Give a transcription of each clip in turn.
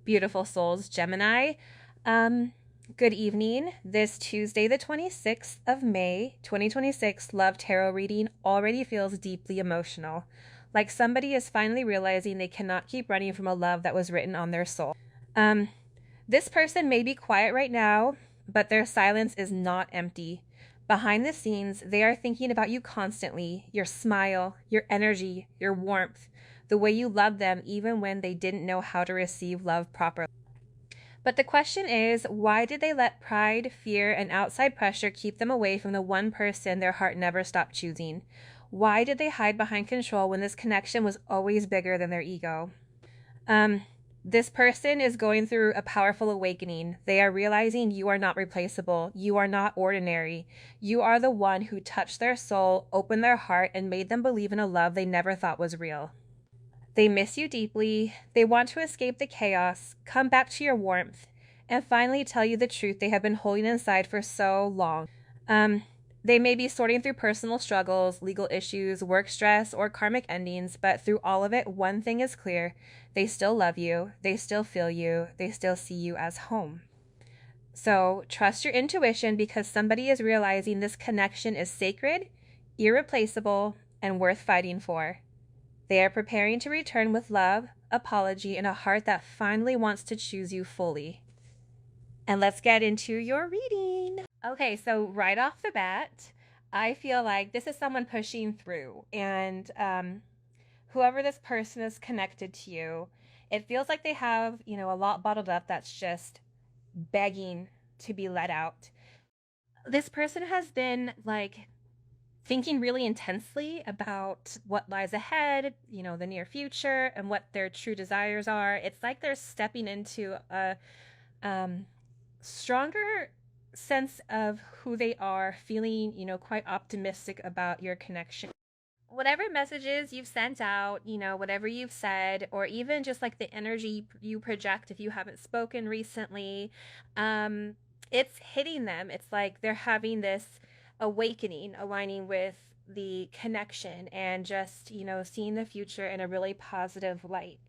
Beautiful souls, Gemini. Um, Good evening. This Tuesday, the 26th of May, 2026, Love Tarot reading already feels deeply emotional. Like somebody is finally realizing they cannot keep running from a love that was written on their soul. Um, this person may be quiet right now, but their silence is not empty. Behind the scenes, they are thinking about you constantly, your smile, your energy, your warmth, the way you love them even when they didn't know how to receive love properly. But the question is, why did they let pride, fear, and outside pressure keep them away from the one person their heart never stopped choosing? Why did they hide behind control when this connection was always bigger than their ego? Um, this person is going through a powerful awakening. They are realizing you are not replaceable. You are not ordinary. You are the one who touched their soul, opened their heart, and made them believe in a love they never thought was real. They miss you deeply. They want to escape the chaos, come back to your warmth, and finally tell you the truth they have been holding inside for so long. Um, they may be sorting through personal struggles, legal issues, work stress, or karmic endings, but through all of it, one thing is clear. They still love you, they still feel you, they still see you as home. So trust your intuition because somebody is realizing this connection is sacred, irreplaceable, and worth fighting for. They are preparing to return with love, apology, and a heart that finally wants to choose you fully. And let's get into your reading. Okay, so right off the bat, I feel like this is someone pushing through, and whoever this person is connected to you, it feels like they have, a lot bottled up that's just begging to be let out. This person has been like thinking really intensely about what lies ahead, the near future, and what their true desires are. It's like they're stepping into a stronger sense of who they are, feeling, quite optimistic about your connection. Whatever messages you've sent out, whatever you've said, or even just like the energy you project if you haven't spoken recently, it's hitting them. It's like they're having this awakening, aligning with the connection and just, seeing the future in a really positive light.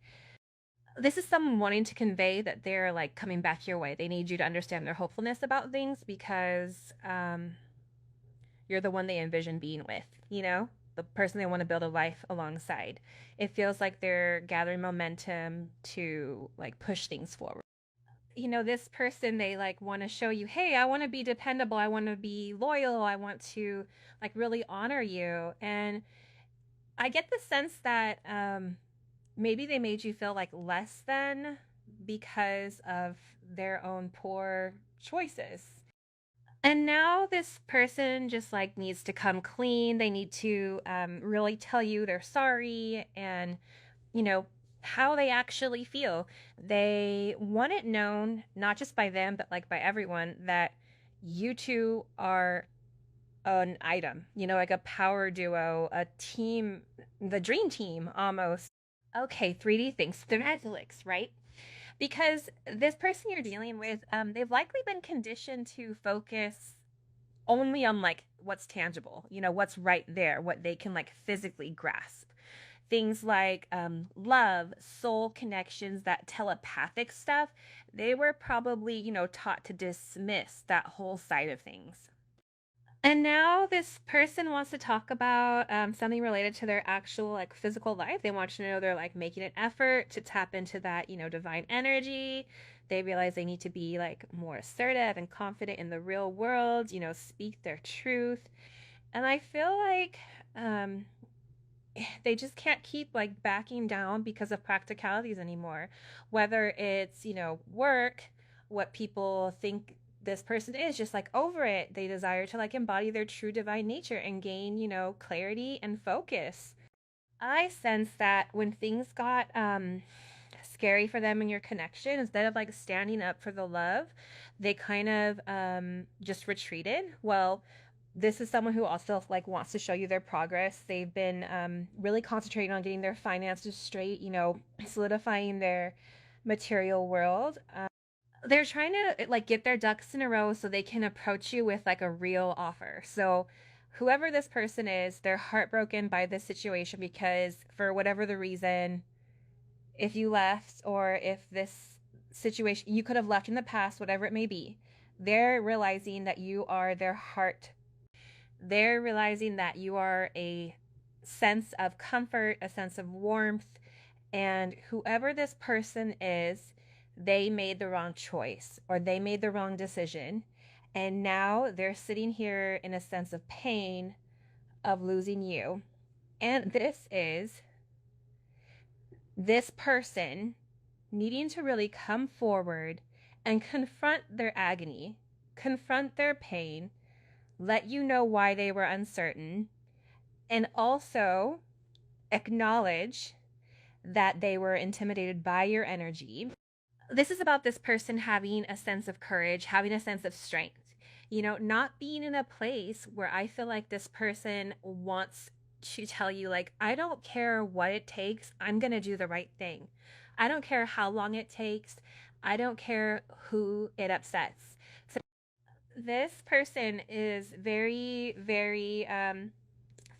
This is someone wanting to convey that they're like coming back your way. They need you to understand their hopefulness about things because you're the one they envision being with, the person they want to build a life alongside. It feels like they're gathering momentum to like push things forward. This person, they like want to show you, hey, I want to be dependable. I want to be loyal. I want to like really honor you. And I get the sense that maybe they made you feel like less than because of their own poor choices. And now this person just like needs to come clean. They need to really tell you they're sorry and, you know, how they actually feel. They want it known, not just by them, but like by everyone, that you two are an item, like a power duo, a team, the dream team almost. Okay, 3D things, thematics, right? Because this person you're dealing with, they've likely been conditioned to focus only on like what's tangible, what's right there, what they can like physically grasp. Things like love, soul connections, that telepathic stuff, they were probably, taught to dismiss that whole side of things. And now this person wants to talk about something related to their actual like physical life. They want you to know they're like making an effort to tap into that, divine energy. They realize they need to be like more assertive and confident in the real world, speak their truth. And I feel like they just can't keep like backing down because of practicalities anymore. Whether it's, work, what people think this person is, just like over it. They desire to like embody their true divine nature and gain, clarity and focus. I sense that when things got scary for them in your connection, instead of like standing up for the love, they kind of just retreated. Well, this is someone who also like wants to show you their progress. They've been really concentrating on getting their finances straight, solidifying their material world. They're trying to like get their ducks in a row so they can approach you with like a real offer. So whoever this person is, they're heartbroken by this situation because for whatever the reason, if you left or if this situation you could have left in the past, whatever it may be. They're realizing that you are their heart. They're realizing that you are a sense of comfort, a sense of warmth, and whoever this person is, they made the wrong choice or they made the wrong decision. And now they're sitting here in a sense of pain of losing you. And this is this person needing to really come forward and confront their agony, confront their pain, let you know why they were uncertain, and also acknowledge that they were intimidated by your energy. This is about this person having a sense of courage, having a sense of strength. Not being in a place where I feel like this person wants to tell you, like, I don't care what it takes, I'm going to do the right thing. I don't care how long it takes. I don't care who it upsets. So this person is very, very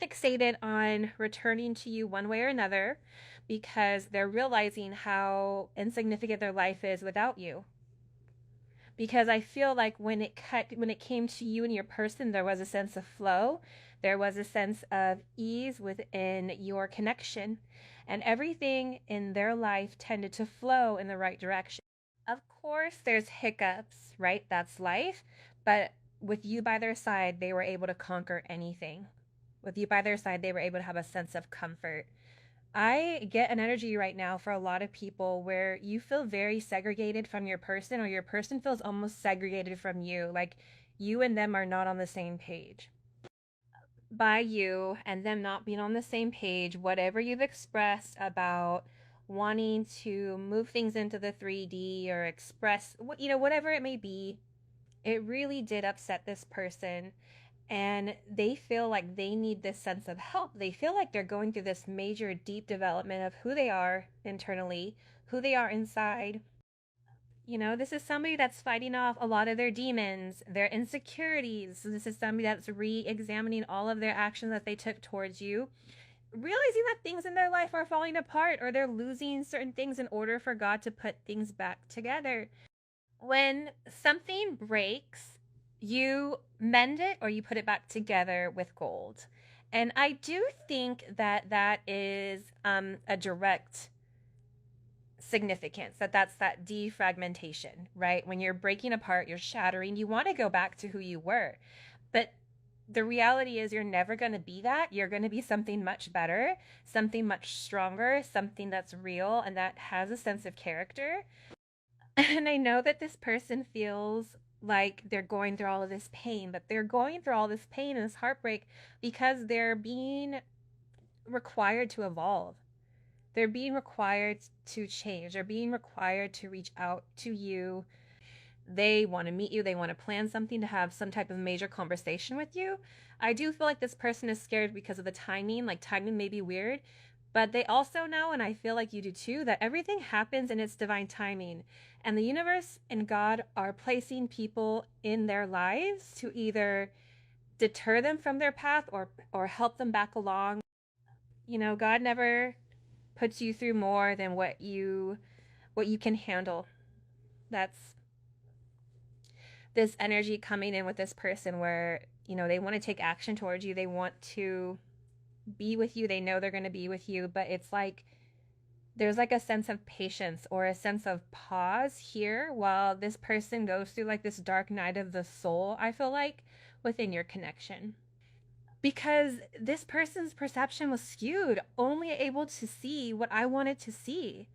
fixated on returning to you one way or another because they're realizing how insignificant their life is without you. Because I feel like when it came to you and your person, there was a sense of flow, there was a sense of ease within your connection, and everything in their life tended to flow in the right direction. Of course, there's hiccups, right? That's life, but with you by their side, they were able to conquer anything. With you by their side, they were able to have a sense of comfort. I get an energy right now for a lot of people where you feel very segregated from your person, or your person feels almost segregated from you. Like you and them are not on the same page. By you and them not being on the same page, whatever you've expressed about wanting to move things into the 3D or express, whatever it may be, it really did upset this person, and they feel like they need this sense of help. They feel like they're going through this major deep development of who they are internally, who they are inside. This is somebody that's fighting off a lot of their demons, their insecurities. This is somebody that's re-examining all of their actions that they took towards you, realizing that things in their life are falling apart or they're losing certain things in order for God to put things back together. When something breaks, you mend it or you put it back together with gold. And I do think that that is a direct significance, that's that defragmentation, right? When you're breaking apart, you're shattering, you want to go back to who you were. But the reality is you're never going to be that. You're going to be something much better, something much stronger, something that's real and that has a sense of character. And I know that this person feels like they're going through all of this pain, but they're going through all this pain and this heartbreak because they're being required to evolve. They're being required to change. They're being required to reach out to you. They want to meet you. They want to plan something, to have some type of major conversation with you. I do feel like this person is scared because of the timing. Like, timing may be weird, but they also know, and I feel like you do too, that everything happens in its divine timing. And the universe and God are placing people in their lives to either deter them from their path or help them back along. God never puts you through more than what you can handle. That's this energy coming in with this person where, they want to take action towards you. They want to be with you. They know they're going to be with you, but it's like there's like a sense of patience or a sense of pause here while this person goes through like this dark night of the soul, I feel like, within your connection. Because this person's perception was skewed, only able to see what I wanted to see.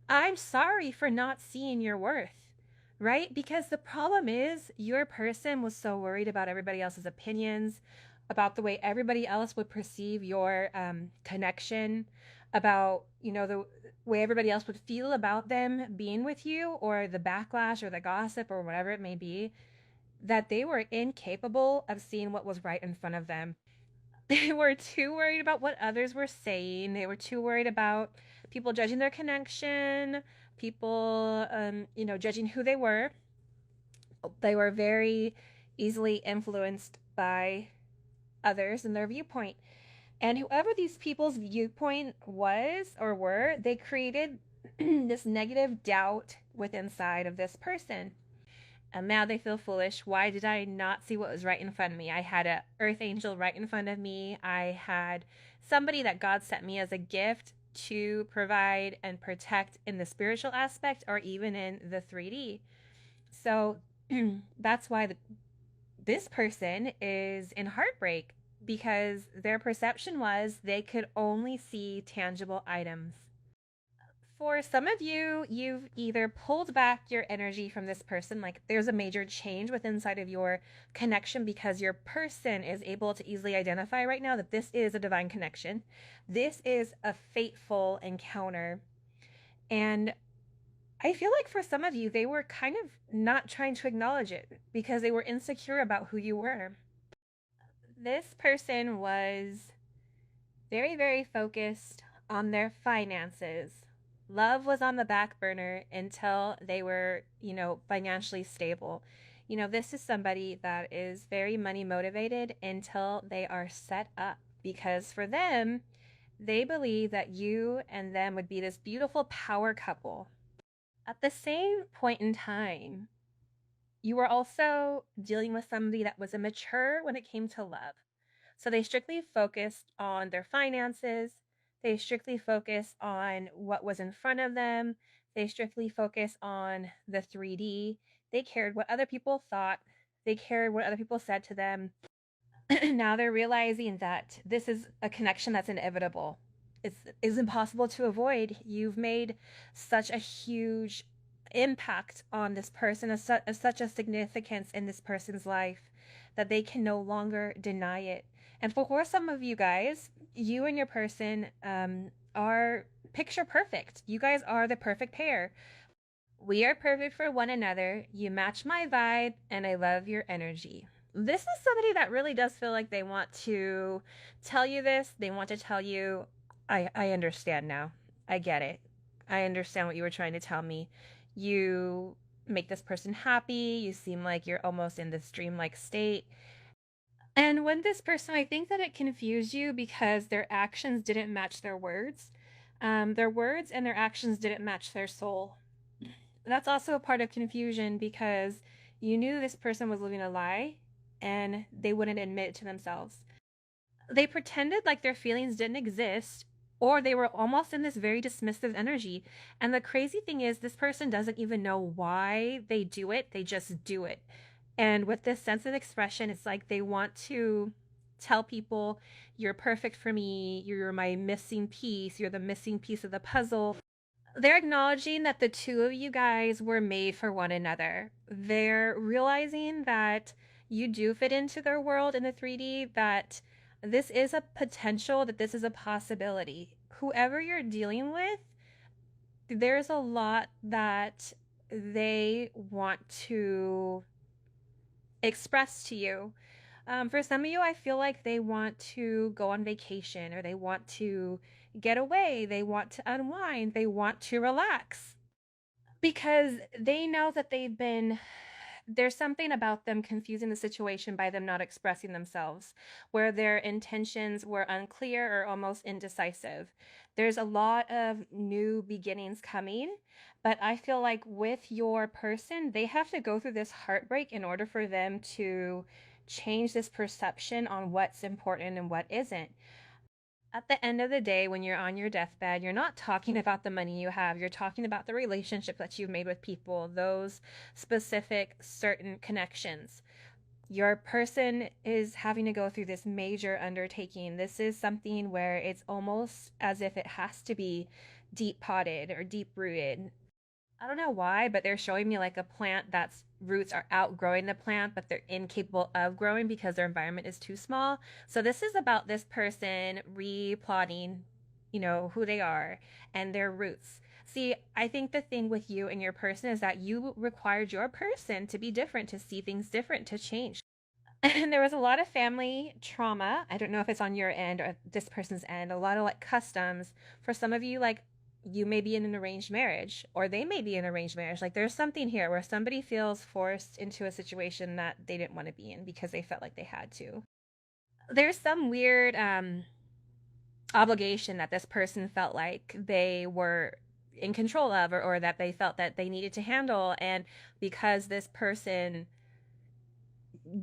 I'm sorry for not seeing your worth, right? Because the problem is your person was so worried about everybody else's opinions, about the way everybody else would perceive your connection, about, the way everybody else would feel about them being with you, or the backlash or the gossip or whatever it may be, that they were incapable of seeing what was right in front of them. They were too worried about what others were saying. They were too worried about people judging their connection, people, judging who they were. They were very easily influenced by others and their viewpoint. And whoever these people's viewpoint was or were, they created this negative doubt within inside of this person. And now they feel foolish. Why did I not see what was right in front of me? I had a earth angel right in front of me. I had somebody that God sent me as a gift to provide and protect in the spiritual aspect or even in the 3D. So that's why this person is in heartbreak because their perception was they could only see tangible items. For some of you, you've either pulled back your energy from this person, like there's a major change within inside of your connection because your person is able to easily identify right now that this is a divine connection. This is a fateful encounter. And I feel like for some of you, they were kind of not trying to acknowledge it because they were insecure about who you were. This person was very, very focused on their finances. Love was on the back burner until they were, financially stable. This is somebody that is very money motivated until they are set up because for them, they believe that you and them would be this beautiful power couple. At the same point in time, you were also dealing with somebody that was immature when it came to love. So they strictly focused on their finances. They strictly focused on what was in front of them. They strictly focused on the 3D. They cared what other people thought. They cared what other people said to them. Now they're realizing that this is a connection that's inevitable. It's impossible to avoid. You've made such a huge impact on this person, as such a significance in this person's life that they can no longer deny it. And for some of you guys, you and your person are picture perfect. You guys are the perfect pair. We are perfect for one another. You match my vibe, and I love your energy. This is somebody that really does feel like they want to tell you this. They want to tell you, I understand now. I get it. I understand what you were trying to tell me. You make this person happy. You seem like you're almost in this dreamlike state. And when this person, I think that it confused you because their actions didn't match their words. Their words and their actions didn't match their soul. That's also a part of confusion because you knew this person was living a lie and they wouldn't admit it to themselves. They pretended like their feelings didn't exist or they were almost in this very dismissive energy. And the crazy thing is, this person doesn't even know why they do it, they just do it. And with this sense of expression, it's like they want to tell people, you're perfect for me, you're my missing piece, you're the missing piece of the puzzle. They're acknowledging that the two of you guys were made for one another. They're realizing that you do fit into their world in the 3D, that this is a potential, that this is a possibility. Whoever you're dealing with, there's a lot that they want to express to you. For some of you, I feel like they want to go on vacation or they want to get away. They want to unwind. They want to relax because they know that there's something about them confusing the situation by them not expressing themselves, where their intentions were unclear or almost indecisive. There's a lot of new beginnings coming, but I feel like with your person, they have to go through this heartbreak in order for them to change this perception on what's important and what isn't. At the end of the day, when you're on your deathbed, you're not talking about the money you have. You're talking about the relationship that you've made with people, those specific, certain connections. Your person is having to go through this major undertaking. This is something where it's almost as if it has to be deep potted or deep rooted. I don't know why, but they're showing me like a plant that's roots are outgrowing the plant, but they're incapable of growing because their environment is too small. So this is about this person replotting, who they are and their roots. See, I think the thing with you and your person is that you required your person to be different, to see things different, to change. And there was a lot of family trauma. I don't know if it's on your end or this person's end. A lot of like customs. For some of you, like you may be in an arranged marriage or they may be in an arranged marriage. Like there's something here where somebody feels forced into a situation that they didn't want to be in because they felt like they had to. There's some weird obligation that this person felt like they were in control of, or that they felt that they needed to handle. And because this person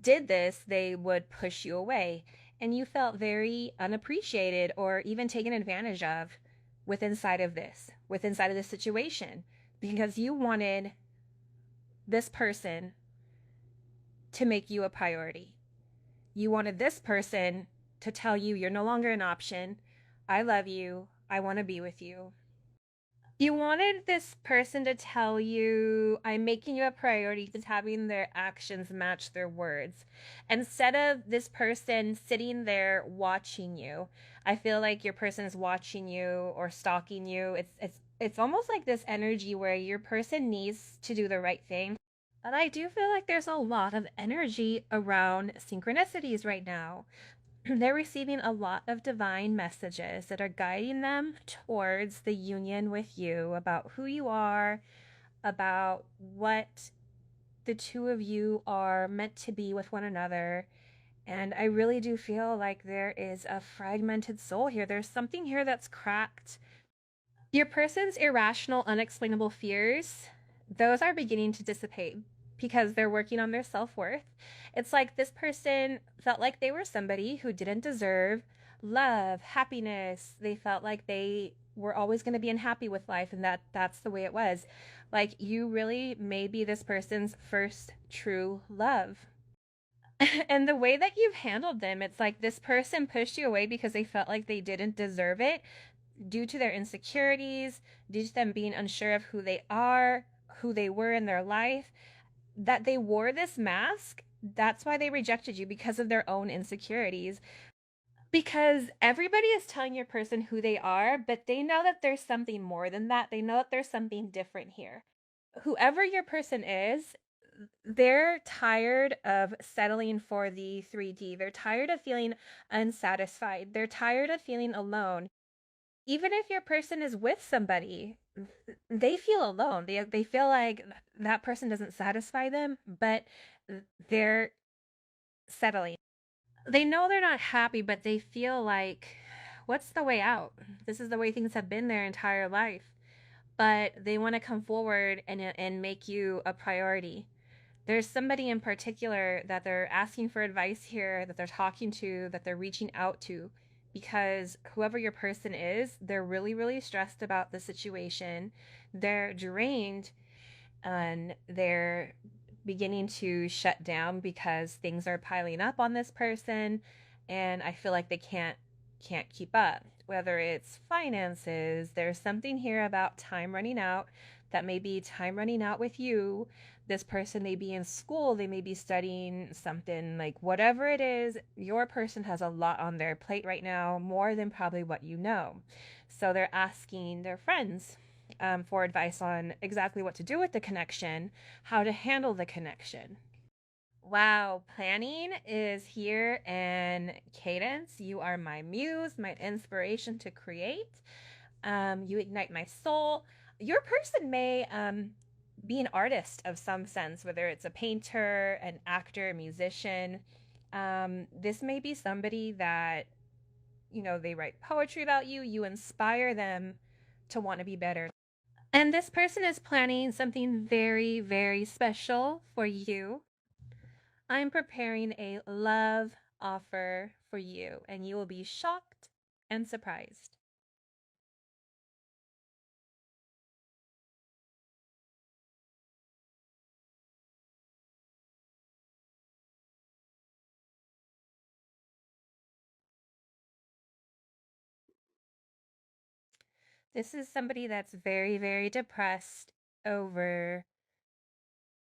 did this, they would push you away. And you felt very unappreciated or even taken advantage of within inside of this situation, because you wanted this person to make you a priority. You wanted this person to tell you you're no longer an option. I love you. I want to be with you. You wanted this person to tell you, I'm making you a priority, just having their actions match their words. Instead of this person sitting there watching you, I feel like your person is watching you or stalking you. It's almost like this energy where your person needs to do the right thing. And I do feel like there's a lot of energy around synchronicities right now. They're receiving a lot of divine messages that are guiding them towards the union with you, about who you are, about what the two of you are meant to be with one another. And I really do feel like there is a fragmented soul here. There's something here that's cracked. Your person's irrational, unexplainable fears, those are beginning to dissipate because they're working on their self worth. It's like this person felt like they were somebody who didn't deserve love, happiness. They felt like they were always going to be unhappy with life, and that's the way it was. Like, you really may be this person's first true love. And the way that you've handled them, it's like this person pushed you away because they felt like they didn't deserve it, due to their insecurities, due to them being unsure of who they are, who they were in their life, that they wore this mask. That's why they rejected you, because of their own insecurities. Because everybody is telling your person who they are, but they know that there's something more than that. They know that there's something different here. Whoever your person is, they're tired of settling for the 3D. They're tired of feeling unsatisfied. They're tired of feeling alone. Even if your person is with somebody, they feel alone. They feel like that person doesn't satisfy them, but they're settling. They know they're not happy, but they feel like, what's the way out? This is the way things have been their entire life. But they want to come forward and make you a priority. There's somebody in particular that they're asking for advice here, that they're talking to, that they're reaching out to, because whoever your person is, they're really, really stressed about the situation. They're drained, and they're beginning to shut down because things are piling up on this person, and I feel like they can't keep up. Whether it's finances, there's something here about time running out, that may be time running out with you. This person may be in school, they may be studying something, like whatever it is, your person has a lot on their plate right now, more than probably what you know. So they're asking their friends for advice on exactly what to do with the connection, how to handle the connection. Wow, planning is here, and Cadence, you are my muse, my inspiration to create. You ignite my soul. Your person may be an artist of some sense, whether it's a painter, an actor, a musician. This may be somebody that, they write poetry about you. You inspire them to want to be better. And this person is planning something very, very special for you. I'm preparing a love offer for you, and you will be shocked and surprised. This is somebody that's very, very depressed over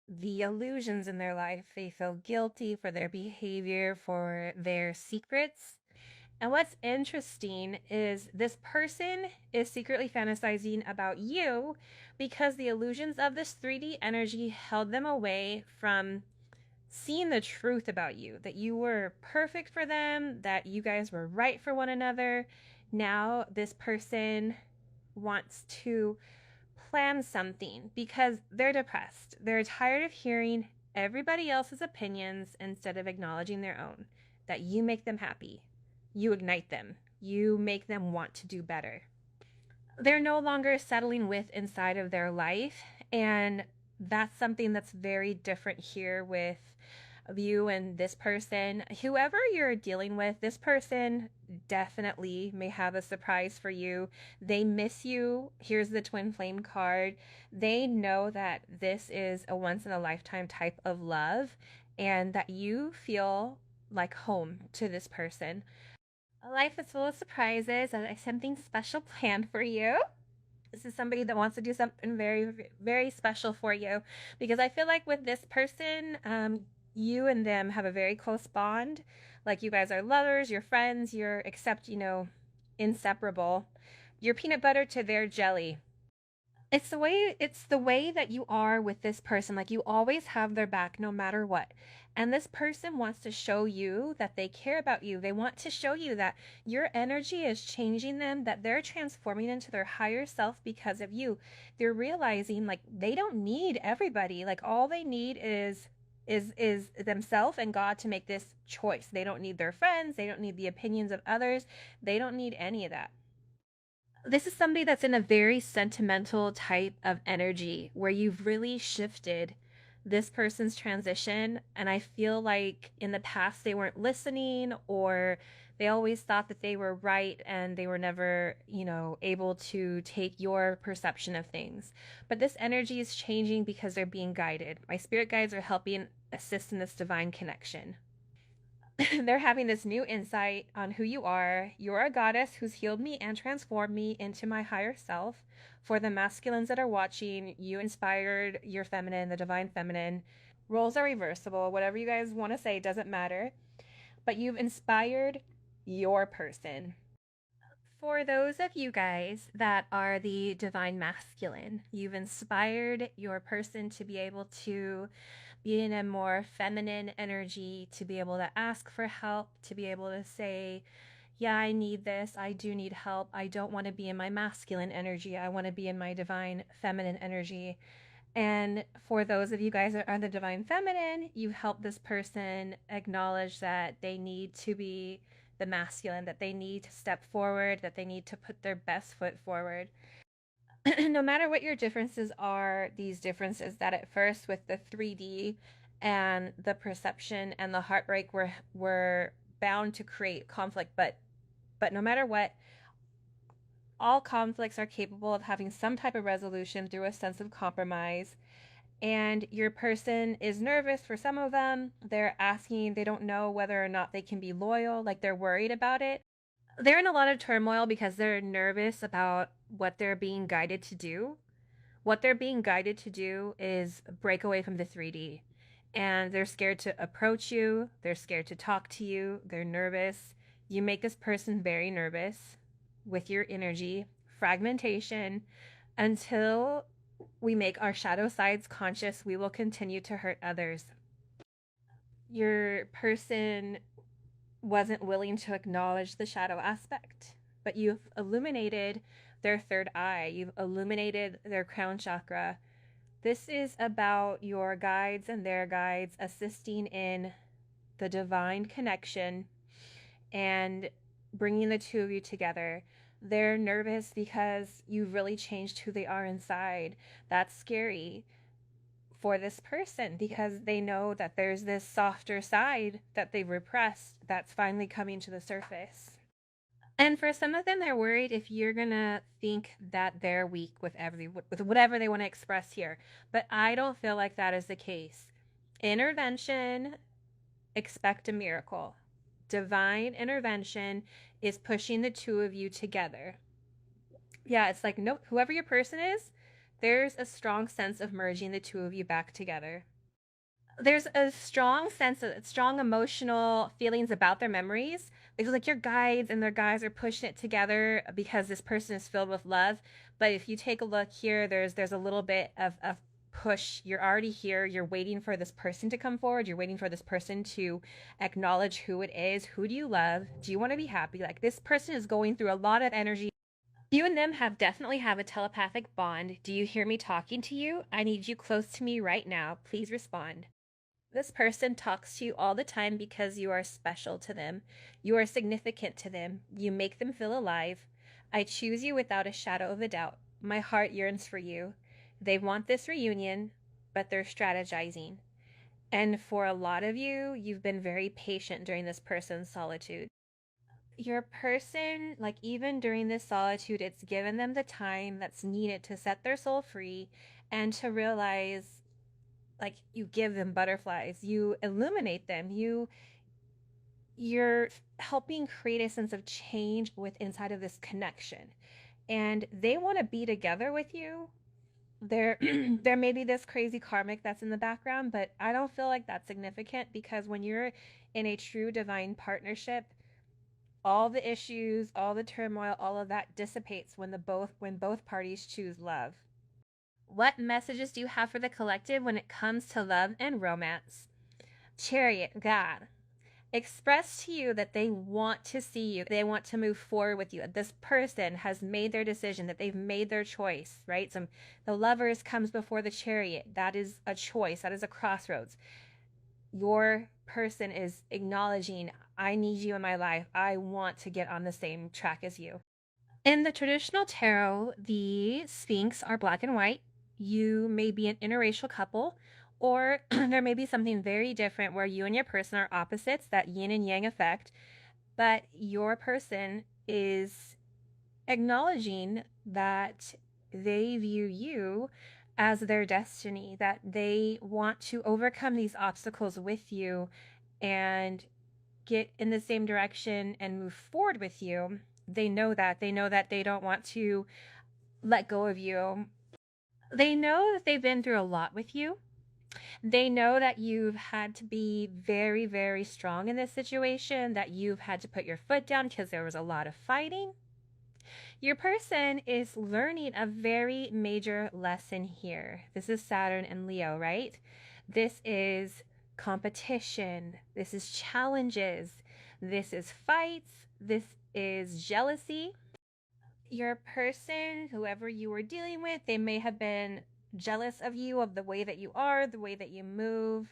the illusions in their life. They feel guilty for their behavior, for their secrets. And what's interesting is this person is secretly fantasizing about you, because the illusions of this 3D energy held them away from seeing the truth about you, that you were perfect for them, that you guys were right for one another. Now, this person wants to plan something because they're depressed. They're tired of hearing everybody else's opinions instead of acknowledging their own. That you make them happy. You ignite them. You make them want to do better. they're no longer settling with inside of their life. And that's something that's very different here with you and this person. Whoever you're dealing with, this person definitely may have a surprise for you. They miss you. Here's the twin flame card. They know that this is a once in a lifetime type of love and that you feel like home to this person. A life is full of surprises and something special planned for you. This is somebody that wants to do something very, very special for you, because I feel like with this person, you and them have a very close bond. Like you guys are lovers, you're friends, you're except, inseparable. You're peanut butter to their jelly. It's the way that you are with this person. Like you always have their back no matter what. And this person wants to show you that they care about you. They want to show you that your energy is changing them, that they're transforming into their higher self because of you. They're realizing like they don't need everybody. Like all they need is themselves and God to make this choice. They don't need their friends, they don't need the opinions of others. They don't need any of that. This is somebody that's in a very sentimental type of energy where you've really shifted this person's transition. And I feel like in the past they weren't listening, or they always thought that they were right and they were never, able to take your perception of things. But this energy is changing because they're being guided. My spirit guides are helping assist in this divine connection. They're having this new insight on who you are. You're a goddess who's healed me and transformed me into my higher self. For the masculines that are watching, you inspired your feminine, the divine feminine. Roles are reversible. Whatever you guys want to say doesn't matter. But you've inspired your person. For those of you guys that are the divine masculine, you've inspired your person to be able to be in a more feminine energy, to be able to ask for help, to be able to say, yeah, I need this. I do need help. I don't want to be in my masculine energy. I want to be in my divine feminine energy. And for those of you guys that are the divine feminine, you help this person acknowledge that they need to be the masculine, that they need to step forward, that they need to put their best foot forward. No matter what your differences are, these differences that at first with the 3D and the perception and the heartbreak were bound to create conflict, but no matter what, all conflicts are capable of having some type of resolution through a sense of compromise. And your person is nervous for some of them. They're asking, they don't know whether or not they can be loyal, like they're worried about it. They're in a lot of turmoil because they're nervous about what they're being guided to do. What they're being guided to do is break away from the 3D. And they're scared to approach you. They're scared to talk to you. They're nervous. You make this person very nervous with your energy, fragmentation. Until we make our shadow sides conscious, we will continue to hurt others. Your person wasn't willing to acknowledge the shadow aspect, but you've illuminated their third eye, you've illuminated their crown chakra. This is about your guides and their guides assisting in the divine connection and bringing the two of you together. They're nervous because you've really changed who they are inside. That's scary for this person because they know that there's this softer side that they've repressed that's finally coming to the surface. And for some of them, they're worried if you're gonna think that they're weak with whatever they want to express here. But I don't feel like that is the case. Intervention, expect a miracle. Divine intervention is pushing the two of you together. Yeah, it's like no, whoever your person is, there's a strong sense of merging the two of you back together. There's a strong sense of strong emotional feelings about their memories. They feel like your guides and their guides are pushing it together because this person is filled with love. But if you take a look here, there's a little bit of push. You're already here. You're waiting for this person to come forward. You're waiting for this person to acknowledge who it is. Who do you love? Do you want to be happy? Like this person is going through a lot of energy. You and them definitely have a telepathic bond. Do you hear me talking to you? I need you close to me right now. Please respond. This person talks to you all the time because you are special to them. You are significant to them. You make them feel alive. I choose you without a shadow of a doubt. My heart yearns for you. They want this reunion, but they're strategizing. And for a lot of you, you've been very patient during this person's solitude. Your person, like even during this solitude, it's given them the time that's needed to set their soul free and to realize, like, you give them butterflies, you illuminate them, you're helping create a sense of change with inside of this connection. And they want to be together with you. There there may be this crazy karmic that's in the background, but I don't feel like that's significant, because when you're in a true divine partnership, all the issues, all the turmoil, all of that dissipates when both parties choose love. What messages do you have for the collective when it comes to love and romance? Chariot, God, express to you that they want to see you. They want to move forward with you. This person has made their decision, that they've made their choice, right? So the Lovers comes before the Chariot. That is a choice. That is a crossroads. Your person is acknowledging, I need you in my life. I want to get on the same track as you. In the traditional tarot, the Sphinx are black and white. You may be an interracial couple, or there may be something very different where you and your person are opposites, that yin and yang effect, but your person is acknowledging that they view you as their destiny, that they want to overcome these obstacles with you and get in the same direction and move forward with you. They know that. They know that they don't want to let go of you. They know that they've been through a lot with you. They know that you've had to be very, very strong in this situation, that you've had to put your foot down because there was a lot of fighting. Your person is learning a very major lesson here. This is Saturn and Leo, right? This is competition. This is challenges. This is fights. This is jealousy. Your person, whoever you were dealing with, they may have been jealous of you, of the way that you are, the way that you move.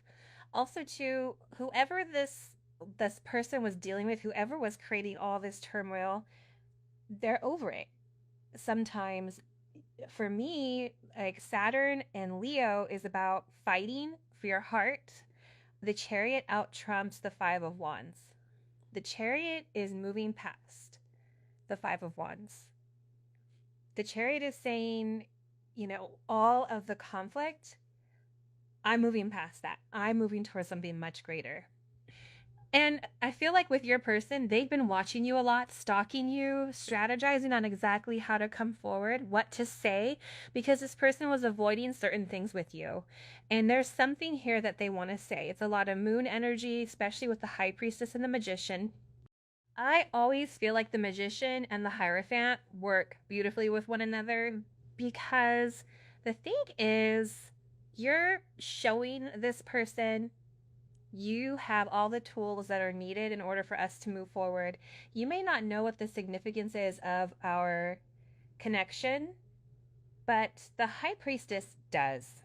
Also, too, whoever this person was dealing with, whoever was creating all this turmoil, they're over it. Sometimes, for me, like Saturn and Leo is about fighting for your heart. The Chariot out trumps the Five of Wands. The Chariot is moving past the Five of Wands. The Chariot is saying, all of the conflict, I'm moving past that. I'm moving towards something much greater. And I feel like with your person, they've been watching you a lot, stalking you, strategizing on exactly how to come forward, what to say, because this person was avoiding certain things with you. And there's something here that they want to say. It's a lot of moon energy, especially with the High Priestess and the Magician. I always feel like the Magician and the Hierophant work beautifully with one another, because the thing is, you're showing this person you have all the tools that are needed in order for us to move forward. You may not know what the significance is of our connection, but the High Priestess does.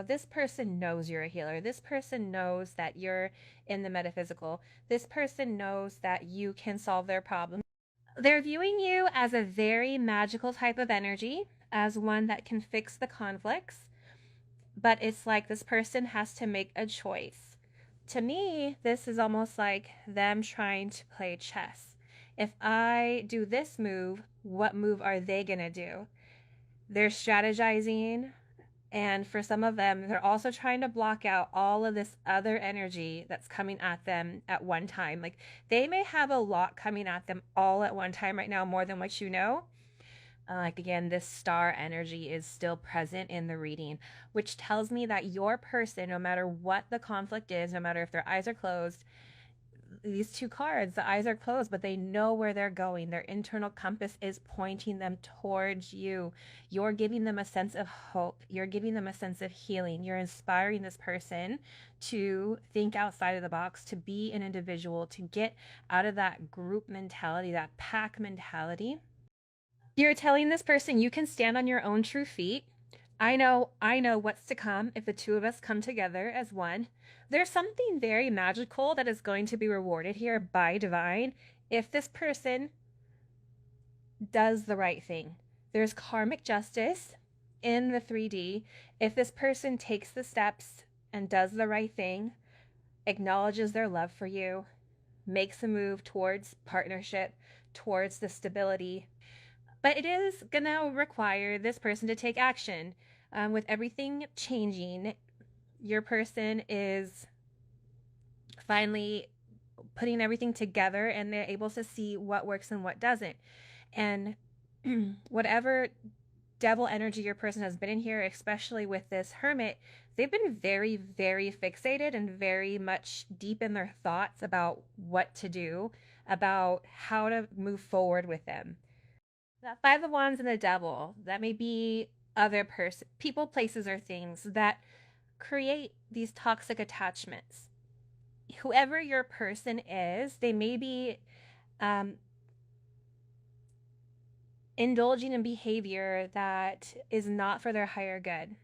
This person knows you're a healer. This person knows that you're in the metaphysical. This person knows that you can solve their problems. They're viewing you as a very magical type of energy, as one that can fix the conflicts. But it's like this person has to make a choice. To me, this is almost like them trying to play chess. If I do this move, what move are they going to do? They're strategizing. And for some of them, they're also trying to block out all of this other energy that's coming at them at one time. Like, they may have a lot coming at them all at one time right now, more than what you know. Like, again, this star energy is still present in the reading, which tells me that your person, no matter what the conflict is, no matter if their eyes are closed, these two cards, the eyes are closed, but they know where they're going. Their internal compass is pointing them towards you. You're giving them a sense of hope. You're giving them a sense of healing. You're inspiring this person to think outside of the box, to be an individual, to get out of that group mentality, that pack mentality. You're telling this person you can stand on your own true feet. I know what's to come if the two of us come together as one. There's something very magical that is going to be rewarded here by divine if this person does the right thing. There's karmic justice in the 3D. If this person takes the steps and does the right thing, acknowledges their love for you, makes a move towards partnership, towards the stability. But it is going to require this person to take action. With everything changing, your person is finally putting everything together and they're able to see what works and what doesn't. And whatever devil energy your person has been in here, especially with this hermit, they've been very, very fixated and very much deep in their thoughts about what to do, about how to move forward with them. That Five of Wands and the Devil, that may be other people, places, or things that create these toxic attachments. Whoever your person is, they may be indulging in behavior that is not for their higher good.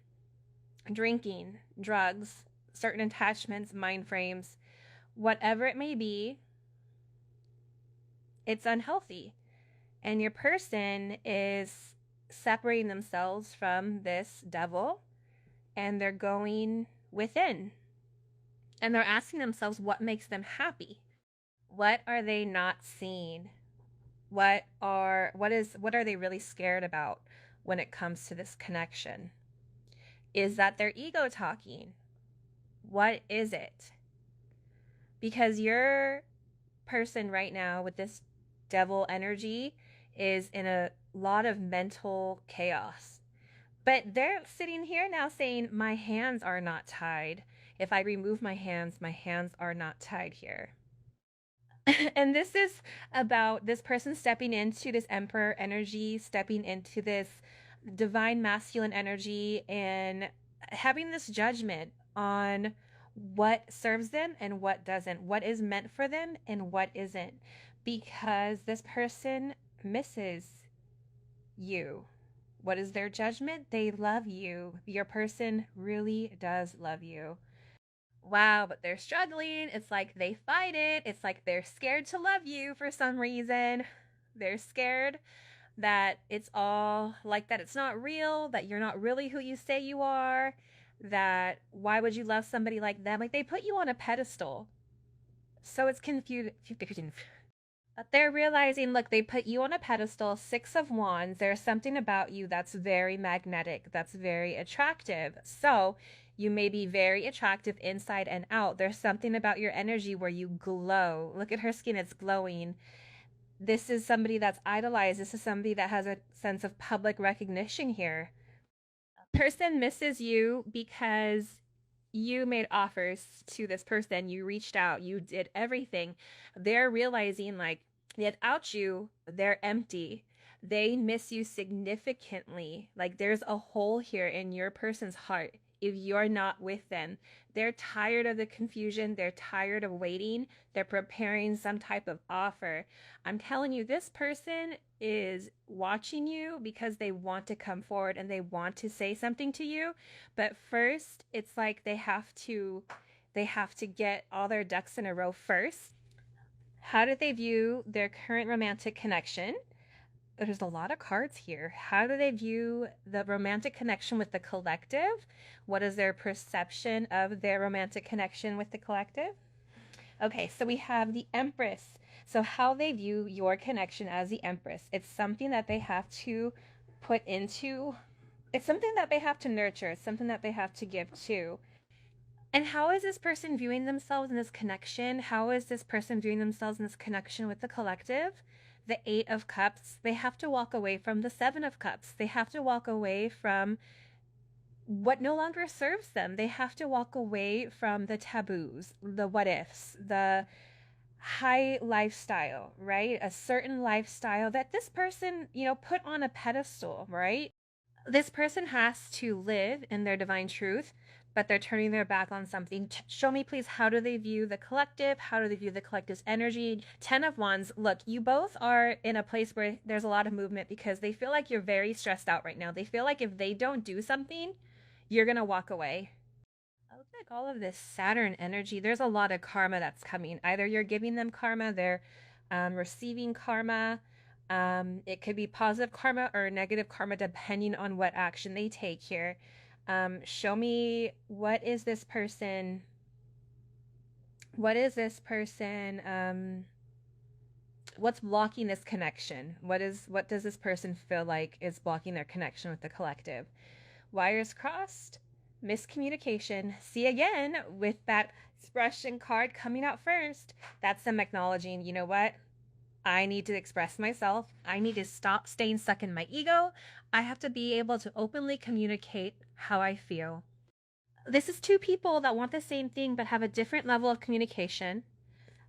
Drinking, drugs, certain attachments, mind frames, whatever it may be, it's unhealthy. And your person is separating themselves from this devil and they're going within. And they're asking themselves what makes them happy. What are they not seeing? What are they really scared about when it comes to this connection? Is that their ego talking? What is it? Because your person right now with this devil energy is in a lot of mental chaos. But they're sitting here now saying, my hands are not tied. If I remove my hands are not tied here. And this is about this person stepping into this emperor energy, stepping into this divine masculine energy, and having this judgment on what serves them and what doesn't, what is meant for them and what isn't, because this person misses you. What is their judgment? They love you. Your person really does love you. Wow, but they're struggling. It's like they fight it. It's like they're scared to love you for some reason. They're scared that it's all like that it's not real, that you're not really who you say you are, that why would you love somebody like them? Like they put you on a pedestal. So it's confusing. But they're realizing, look, they put you on a pedestal, Six of Wands. There's something about you that's very magnetic, that's very attractive. So you may be very attractive inside and out. There's something about your energy where you glow. Look at her skin, it's glowing. This is somebody that's idolized. This is somebody that has a sense of public recognition here. A person misses you because you made offers to this person. You reached out. You did everything. They're realizing, like, without you, they're empty. They miss you significantly. Like, there's a hole here in your person's heart if you're not with them. They're tired of the confusion. They're tired of waiting. They're preparing some type of offer. I'm telling you, this person is watching you because they want to come forward and they want to say something to you. But first, it's like they have to get all their ducks in a row first. How do they view their current romantic connection? There's a lot of cards here. How do they view the romantic connection with the collective? What is their perception of their romantic connection with the collective? Okay, so we have the Empress. So how they view your connection as the Empress. It's something that they have to put into, it's something that they have to nurture. It's something that they have to give to. And how is this person viewing themselves in this connection? How is this person viewing themselves in this connection with the collective? The Eight of Cups, they have to walk away from the Seven of Cups. They have to walk away from what no longer serves them. They have to walk away from the taboos, the what ifs, the high lifestyle, right? A certain lifestyle that this person, put on a pedestal, right? This person has to live in their divine truth, but they're turning their back on something. Show me, please, how do they view the collective? How do they view the collective's energy? 10 of Wands. Look, you both are in a place where there's a lot of movement because they feel like you're very stressed out right now. They feel like if they don't do something, you're going to walk away. I look like all of this Saturn energy. There's a lot of karma that's coming. Either you're giving them karma, they're receiving karma. It could be positive karma or negative karma depending on what action they take here. Show me, what's blocking this connection? What does this person feel like is blocking their connection with the collective? Wires crossed, miscommunication. See, again, with that expression card coming out first, that's them acknowledging, you know what? I need to express myself. I need to stop staying stuck in my ego. I have to be able to openly communicate how I feel. This is two people that want the same thing but have a different level of communication,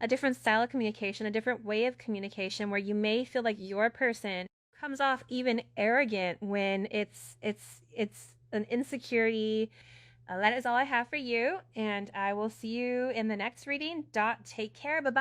a different style of communication, a different way of communication, where you may feel like your person comes off even arrogant when it's an insecurity. That is all I have for you, and I will see you in the next reading. Take care. Bye bye.